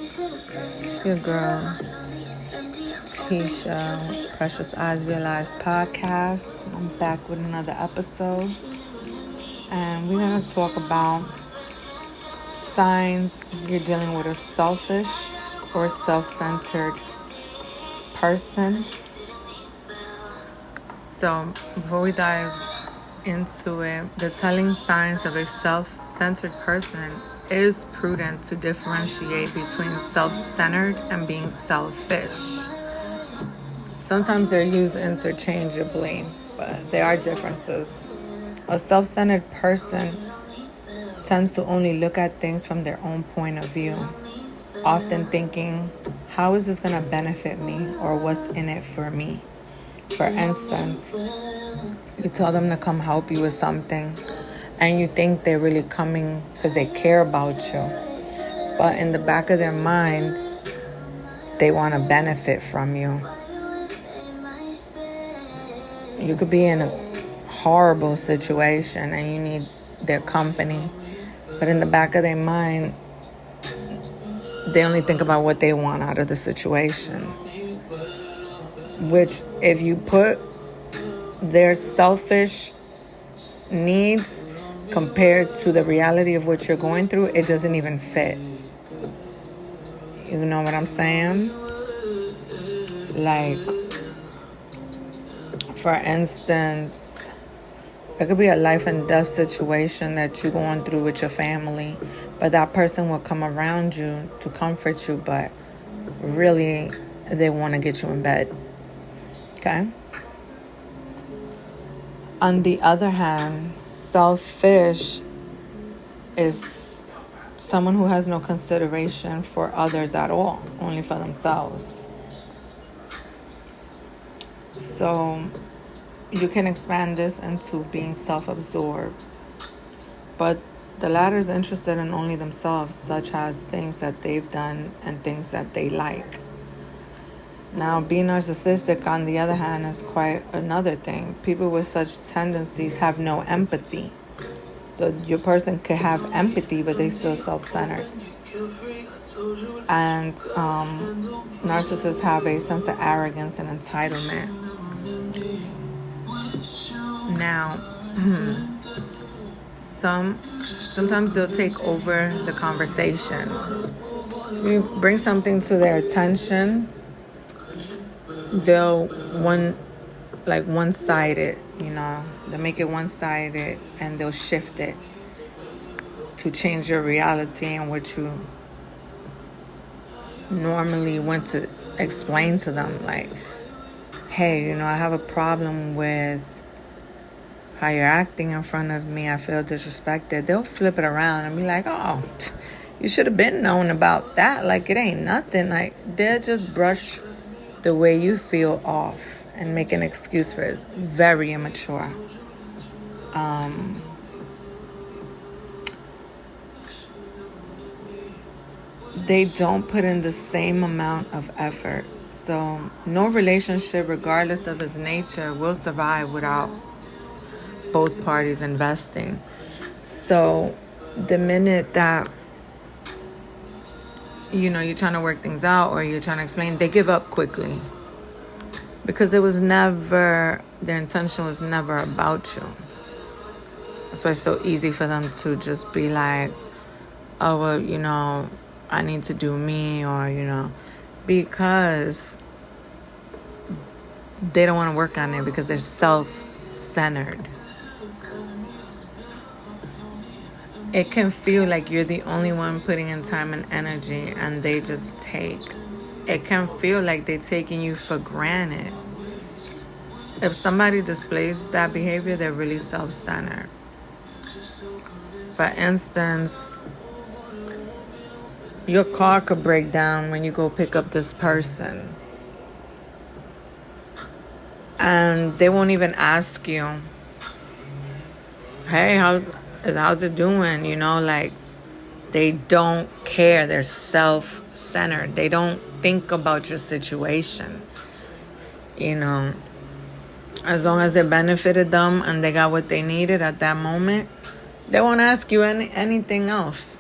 Your girl, Teesha, Precious Eyes Realized podcast. I'm back with another episode. And we're going to talk about signs you're dealing with a selfish or self-centered person. So before we dive into it, the telling signs of a self-centered person is prudent to differentiate between self-centered and being selfish. Sometimes they're used interchangeably, but there are differences. A self-centered person tends to only look at things from their own point of view, often thinking, how is this going to benefit me, or what's in it for me? For instance, you tell them to come help you with something, and you think they're really coming because they care about you. But in the back of their mind, they want to benefit from you. You could be in a horrible situation and you need their company. But in the back of their mind, they only think about what they want out of the situation. Which, if you put their selfish needs compared to the reality of what you're going through, it doesn't even fit. You know what I'm saying? Like, for instance, it could be a life and death situation that you're going through with your family, but that person will come around you to comfort you, but really they want to get you in bed. Okay? On the other hand, selfish is someone who has no consideration for others at all, only for themselves. So you can expand this into being self-absorbed, but the latter is interested in only themselves, such as things that they've done and things that they like. Now, being narcissistic, on the other hand, is quite another thing. People with such tendencies have no empathy. So your person could have empathy, but they still self-centered. And narcissists have a sense of arrogance and entitlement. Now, sometimes they'll take over the conversation. So you bring something to their attention, they'll one-sided, they'll make it one-sided, and they'll shift it to change your reality and what you normally want to explain to them. Like, hey, I have a problem with how you're acting in front of me. I feel disrespected. They'll flip it around and be like, oh, you should have been known about that. Like, it ain't nothing. Like, they'll just brush the way you feel off and make an excuse for it. Very immature. They don't put in the same amount of effort. So no relationship, regardless of its nature, will survive without both parties investing. So the minute that you're trying to work things out or you're trying to explain, they give up quickly. Because their intention was never about you. That's why it's so easy for them to just be like, oh, well, I need to do me, or, because they don't want to work on it because they're self-centered. It can feel like you're the only one putting in time and energy and they just take. It can feel like they're taking you for granted. If somebody displays that behavior, they're really self-centered. For instance, your car could break down when you go pick up this person. And they won't even ask you, hey, how's it doing? Like, they don't care. They're self-centered. They don't think about your situation. As long as it benefited them and they got what they needed at that moment, they won't ask you anything else.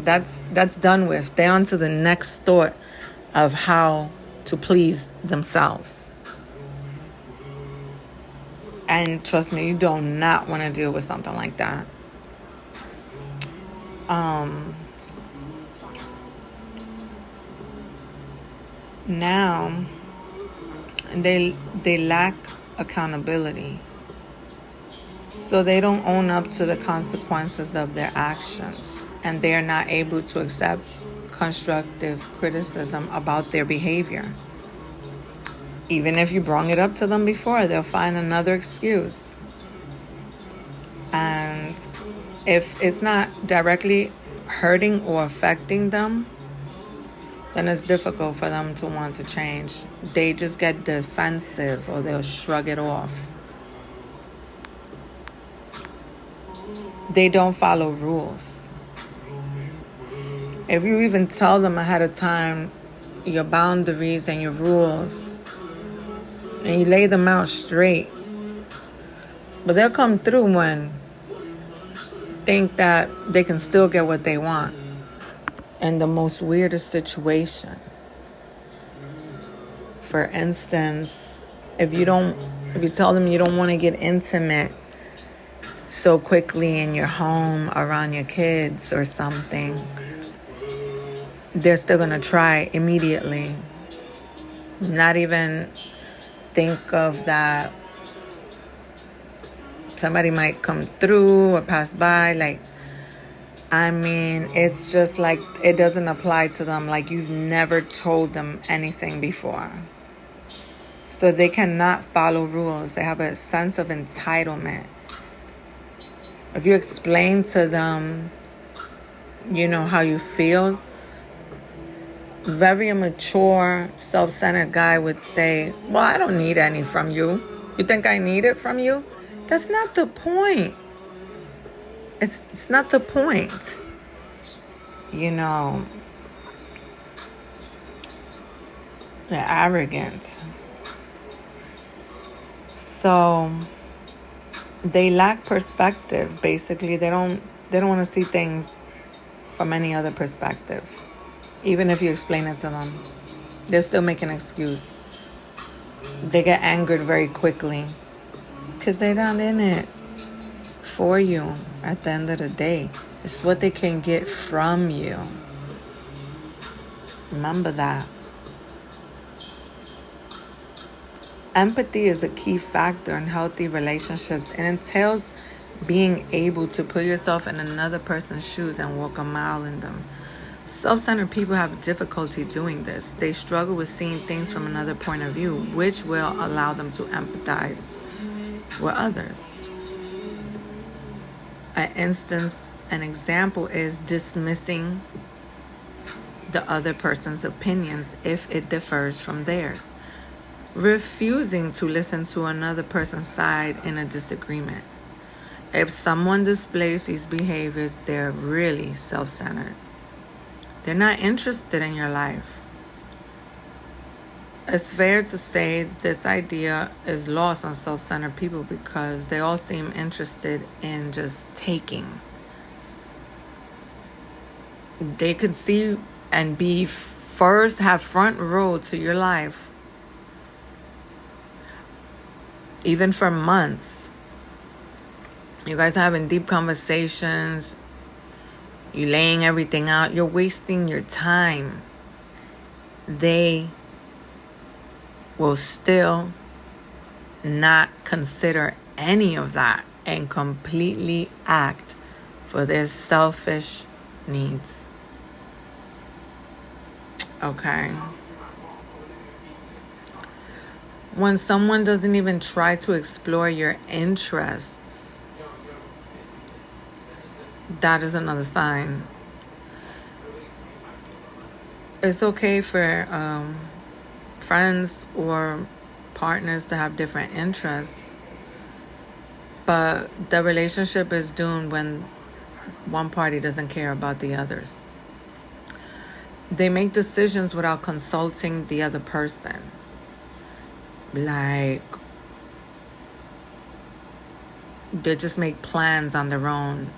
That's done with. They're on to the next thought of how to please themselves. And trust me, you do not want to deal with something like that. Now, they lack accountability. So they don't own up to the consequences of their actions, and they are not able to accept constructive criticism about their behavior. Even if you brought it up to them before, they'll find another excuse. And if it's not directly hurting or affecting them, then it's difficult for them to want to change. They just get defensive or they'll shrug it off. They don't follow rules. If you even tell them ahead of time your boundaries and your rules, and you lay them out straight, but they'll come through when think that they can still get what they want. And the most weirdest situation. For instance, if you tell them you don't want to get intimate so quickly in your home around your kids or something, they're still going to try immediately. Not even think of that somebody might come through or pass by. It's just like it doesn't apply to them, like you've never told them anything before. So they cannot follow rules. They have a sense of entitlement. If you explain to them, how you feel, very mature, self-centered guy would say, well, I don't need any from you. You think I need it from you? That's not the point. It's not the point. They're arrogant. So they lack perspective. Basically, they don't want to see things from any other perspective. Even if you explain it to them, they'll still make an excuse. They get angered very quickly because they're not in it for you at the end of the day. It's what they can get from you. Remember that. Empathy is a key factor in healthy relationships and entails being able to put yourself in another person's shoes and walk a mile in them. Self-centered people have difficulty doing this. They struggle with seeing things from another point of view, which will allow them to empathize with others. An example is dismissing the other person's opinions if it differs from theirs. Refusing to listen to another person's side in a disagreement. If someone displays these behaviors, they're really self-centered. They're not interested in your life. It's fair to say this idea is lost on self-centered people because they all seem interested in just taking. They could see and have front row to your life, even for months. You guys are having deep conversations. You're laying everything out. You're wasting your time. They will still not consider any of that and completely act for their selfish needs. Okay? When someone doesn't even try to explore your interests, that is another sign. It's okay for friends or partners to have different interests, but the relationship is doomed when one party doesn't care about the others. They make decisions without consulting the other person. They just make plans on their own.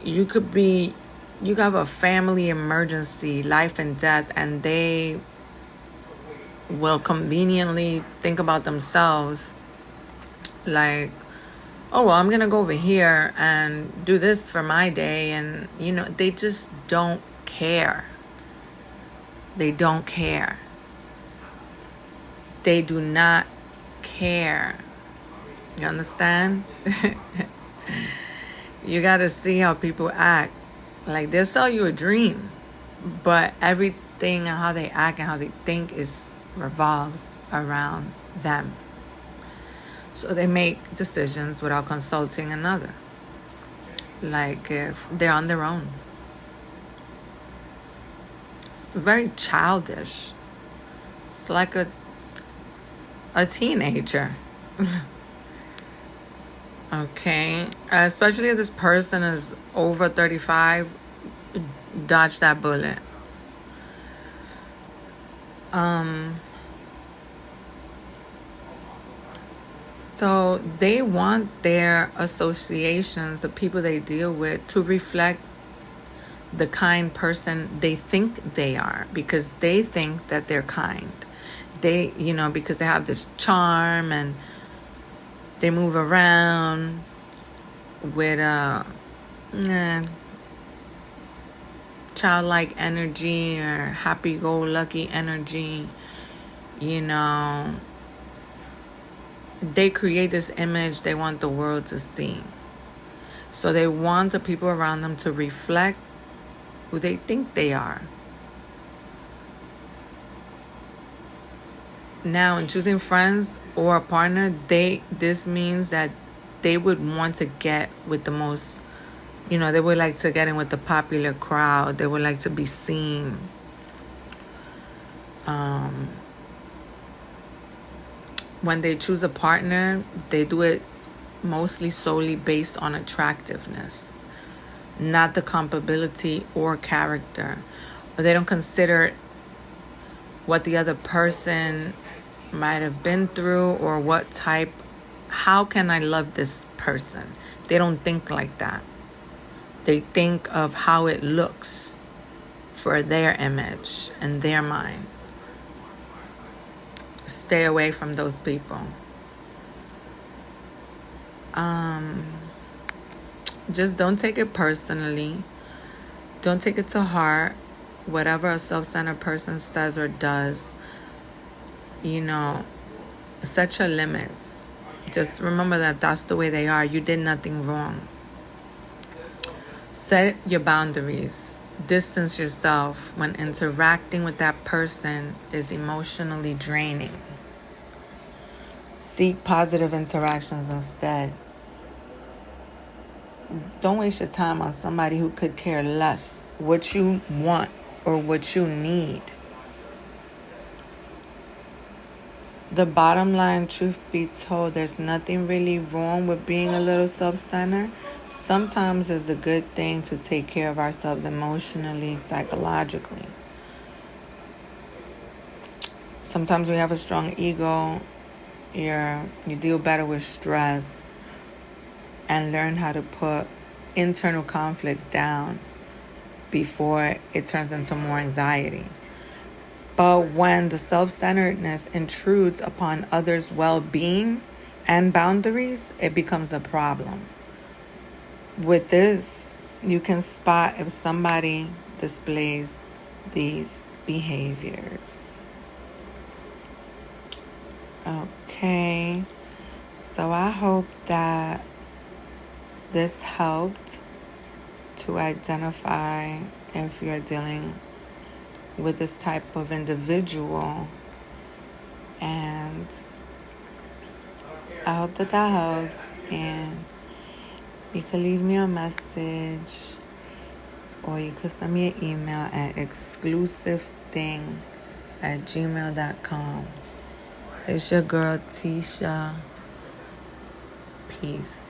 You could be you have a family emergency, life and death, and they will conveniently think about themselves like, oh, well, I'm going to go over here and do this for my day. And, they just don't care. They don't care. They do not care. You understand? You got to see how people act. Like, they'll sell you a dream, but everything and how they act and how they think revolves around them. So they make decisions without consulting another. Like if they're on their own. It's very childish. It's like a teenager. Okay. Especially if this person is over 35, dodge that bullet. So they want their associations, the people they deal with, to reflect the kind person they think they are, because they think that they're kind. They, because they have this charm and they move around with childlike energy or happy-go-lucky energy, They create this image they want the world to see. So they want the people around them to reflect who they think they are. Now, in choosing friends or a partner, this means that they would want to get with the most, they would like to get in with the popular crowd. They would like to be seen. When they choose a partner, they do it mostly solely based on attractiveness, not the compatibility or character. Or they don't consider what the other person might have been through or how can I love this person? They don't think like that. They think of how it looks for their image and their mind. Stay away from those people. Just don't take it personally. Don't take it to heart. Whatever a self-centered person says or does, set your limits. Just remember that that's the way they are. You did nothing wrong. Set your boundaries. Distance yourself when interacting with that person is emotionally draining. Seek positive interactions instead. Don't waste your time on somebody who could care less what you want or what you need. The bottom line, truth be told, there's nothing really wrong with being a little self-centered. Sometimes it's a good thing to take care of ourselves emotionally, psychologically. Sometimes we have a strong ego. You deal better with stress and learn how to put internal conflicts down before it turns into more anxiety. But when the self-centeredness intrudes upon others' well-being and boundaries, it becomes a problem. With this, you can spot if somebody displays these behaviors. Okay, so I hope that this helped to identify if you're dealing with this type of individual, and I hope that helps. And you can leave me a message, or you could send me an email at exclusivething@gmail.com. It's your girl Teesha. Peace.